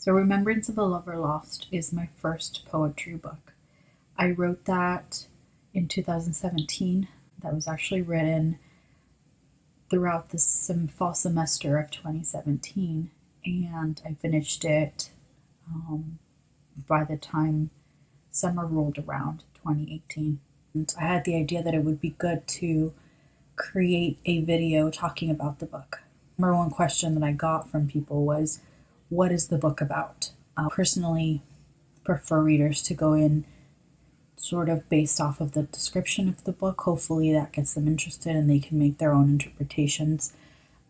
So, Remembrance of a Lover Lost is my first poetry book. I wrote that in 2017. That was actually written throughout the fall semester of 2017, and I finished it by the time summer rolled around 2018. And I had the idea that it would be good to create a video talking about the book. Number one question that I got from people was, what is the book about? I personally prefer readers to go in sort of based off of the description of the book. Hopefully that gets them interested and they can make their own interpretations.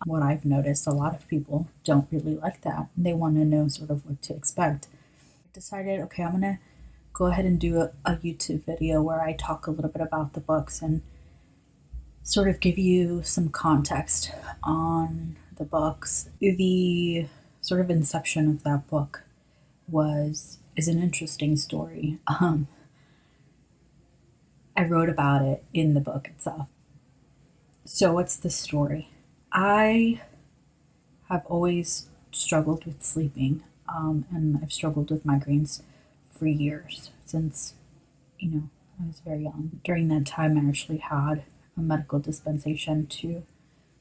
What I've noticed, a lot of people don't really like that. They want to know sort of what to expect. I decided, okay, I'm going to go ahead and do a YouTube video where I talk a little bit about the books and sort of give you some context on the books. The sort of inception of that book is an interesting story. I wrote about it in the book itself. So what's the story? I have always struggled with sleeping, and I've struggled with migraines for years, since I was very young. During that time, I actually had a medical dispensation to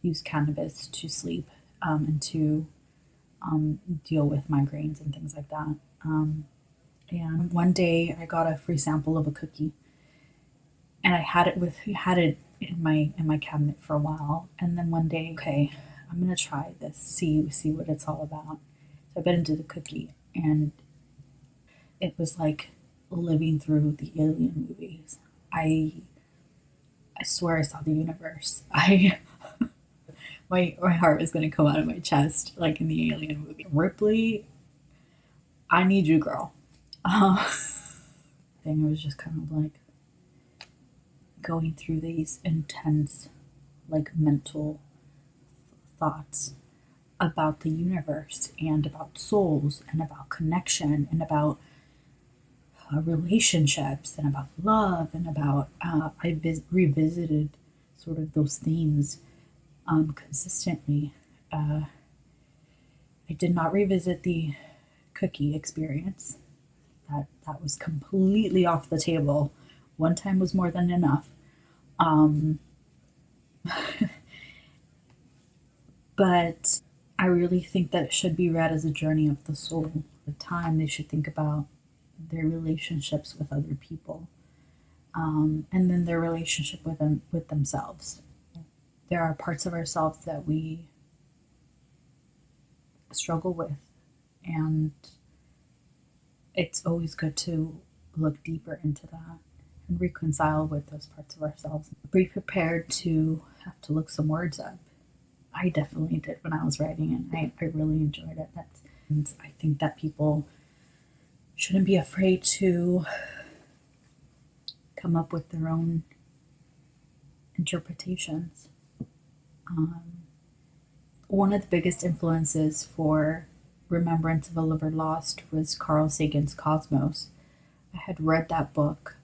use cannabis to sleep, and to deal with migraines and things like that. And one day, I got a free sample of a cookie, and I had it in my cabinet for a while. And then one day, okay, I'm gonna try this, see what it's all about. So I bit into the cookie, and it was like living through the Alien movies. I swear I saw the universe. I my heart was gonna come out of my chest like in the Alien movie. Ripley, I need you, girl. Thing, I was just kind of like going through these intense, like, mental thoughts about the universe and about souls and about connection and about relationships and about love and about revisited sort of those themes consistently. I did not revisit the cookie experience. That was completely off the table. One time was more than enough. But I really think that it should be read as a journey of the soul. The time they should think about their relationships with other people, and then their relationship with themselves. There are parts of ourselves that we struggle with, and it's always good to look deeper into that and reconcile with those parts of ourselves. Be prepared to have to look some words up. I definitely did when I was writing, and I really enjoyed it. And I think that people shouldn't be afraid to come up with their own interpretations. One of the biggest influences for Remembrance of a Lover Lost was Carl Sagan's Cosmos. I had read that book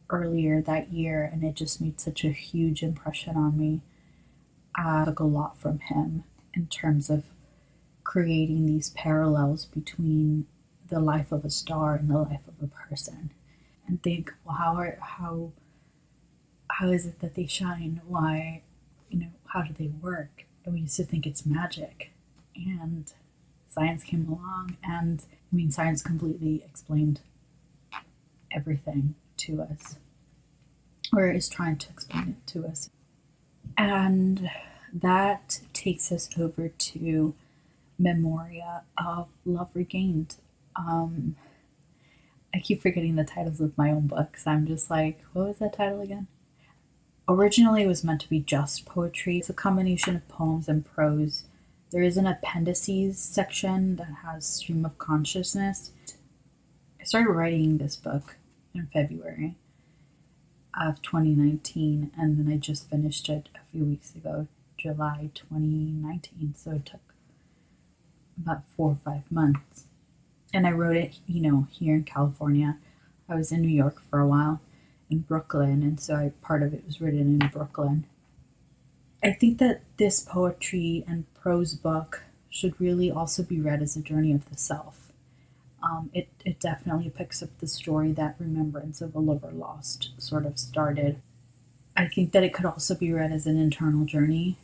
earlier that year, and it just made such a huge impression on me. I took a lot from him in terms of creating these parallels between the life of a star and the life of a person, and think, well, how is it that they shine? Why, how do they work? And we used to think it's magic, and science came along, and science completely explained everything to us, or is trying to explain it to us. And that takes us over to Memoria of Love Regained. I keep forgetting the titles of my own books. I'm just like, what was that title again? Originally, it was meant to be just poetry. It's a combination of poems and prose. There is an appendices section that has stream of consciousness. I started writing this book in February of 2019, and then I just finished it a few weeks ago, July 2019. So it took about 4 or 5 months. And I wrote it, here in California. I was in New York for a while, in Brooklyn, and so part of it was written in Brooklyn. I think that this poetry and prose book should really also be read as a journey of the self. It definitely picks up the story that Remembrance of a Lover Lost sort of started. I think that it could also be read as an internal journey.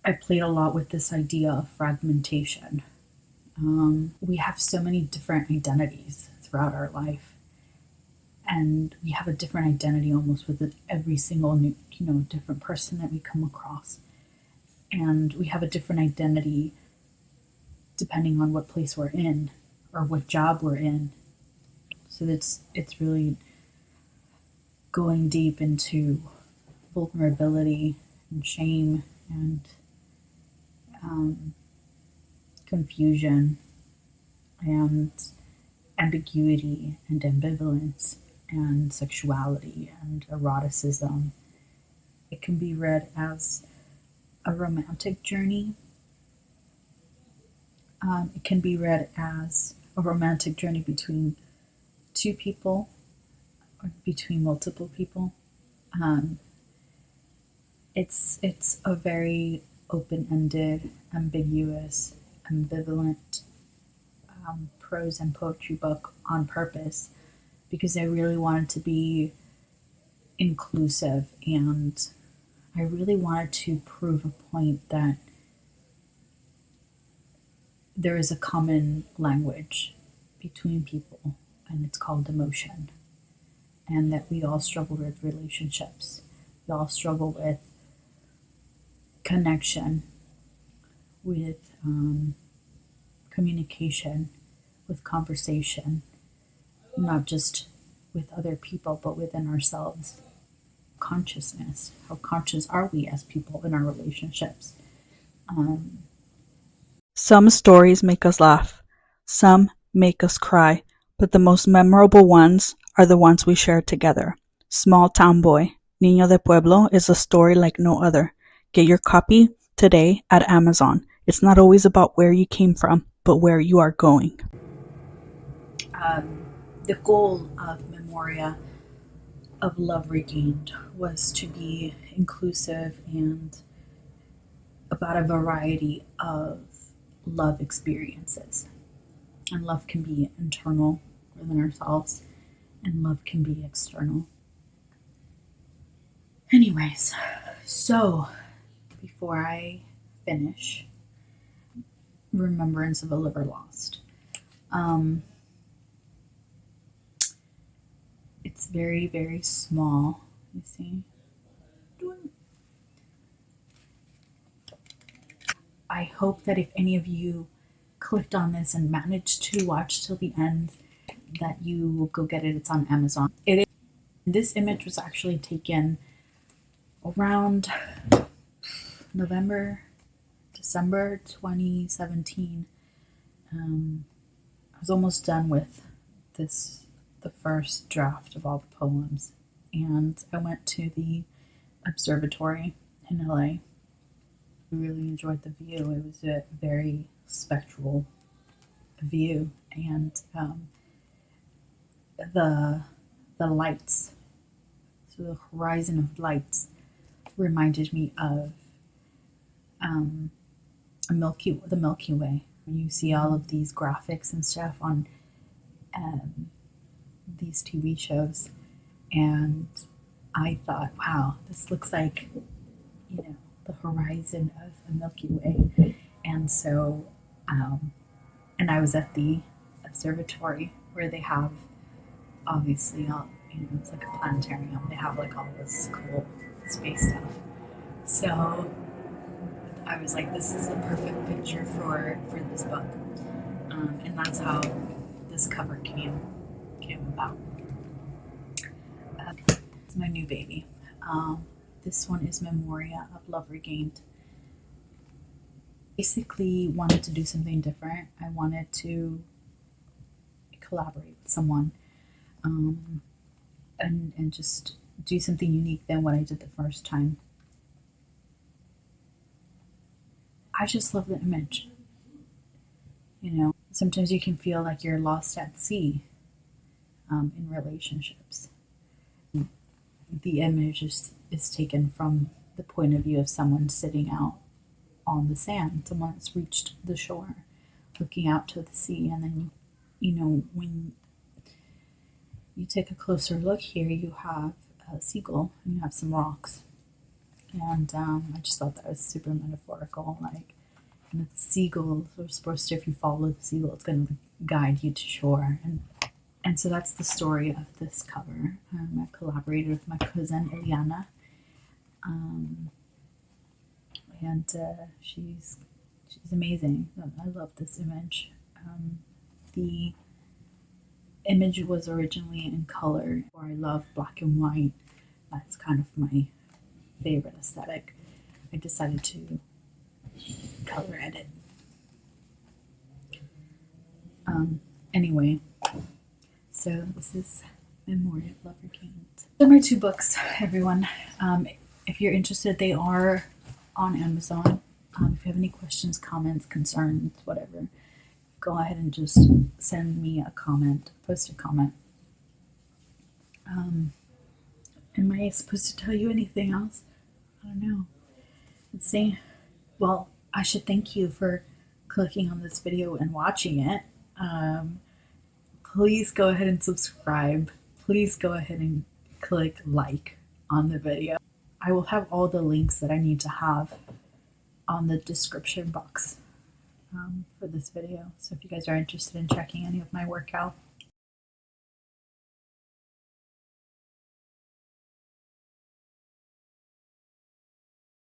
I played a lot with this idea of fragmentation. We have so many different identities throughout our life, and we have a different identity almost with every single new, different person that we come across. And we have a different identity depending on what place we're in or what job we're in. So it's really going deep into vulnerability and shame and confusion and ambiguity and ambivalence and sexuality and eroticism. It can be read as a romantic journey. It can be read as a romantic journey between two people or between multiple people. Um, it's a very open-ended, ambiguous, ambivalent prose and poetry book on purpose because I really wanted to be inclusive and I really wanted to prove a point that there is a common language between people and it's called emotion, and that we all struggle with relationships. We all struggle with connection, with communication, with conversation, not just with other people, but within ourselves. Consciousness. How conscious are we as people in our relationships? Some stories make us laugh, some make us cry, but the most memorable ones are the ones we share together. Small Town Boy, Niño de Pueblo is a story like no other. Get your copy today at Amazon. It's not always about where you came from, but where you are going. The goal of Memoria of Love Regained was to be inclusive and about a variety of love experiences. And love can be internal within ourselves, and love can be external. Anyways, so before I finish Remembrance of a Liver Lost, um, it's very, very small. You see? I hope that if any of you clicked on this and managed to watch till the end, that you will go get it. It's on Amazon. It is. This image was actually taken around November, December 2017. I was almost done with the first draft of all the poems, and I went to the observatory in LA. I really enjoyed the view. It was a very spectral view, and the lights, so the horizon of lights, reminded me of the Milky Way. When you see all of these graphics and stuff on these TV shows, and I thought, wow, this looks like the horizon of the Milky Way, and so and I was at the observatory where they have obviously all it's like a planetarium. They have like all this cool space stuff. So I was like, this is the perfect picture for this book, and that's how this cover came about. It's my new baby. This one is Memoria of Love Regained. Basically, wanted to do something different. I wanted to collaborate with someone, and just do something unique than what I did the first time. I just love the image. Sometimes you can feel like you're lost at sea in relationships. The image is taken from the point of view of someone sitting out on the sand, someone that's reached the shore, looking out to the sea. And then when you take a closer look here, you have a seagull and you have some rocks. And I just thought that was super metaphorical. Like, and the seagull are supposed to, if you follow the seagull, it's going to guide you to shore. And so that's the story of this cover. I've collaborated with my cousin Eliana, and she's amazing. I love this image. The image was originally in color, or I love black and white. That's kind of my favorite aesthetic. I decided to color edit. Anyway, so this is Memoria of Lover Games. They're my 2 books, everyone. If you're interested, they are on Amazon. If you have any questions, comments, concerns, whatever, go ahead and just send me a comment, post a comment. Am I supposed to tell you anything else? I don't know. Let's see. Well, I should thank you for clicking on this video and watching it. Please go ahead and subscribe. Please go ahead and click like on the video. I will have all the links that I need to have on the description box for this video. So if you guys are interested in checking any of my work out,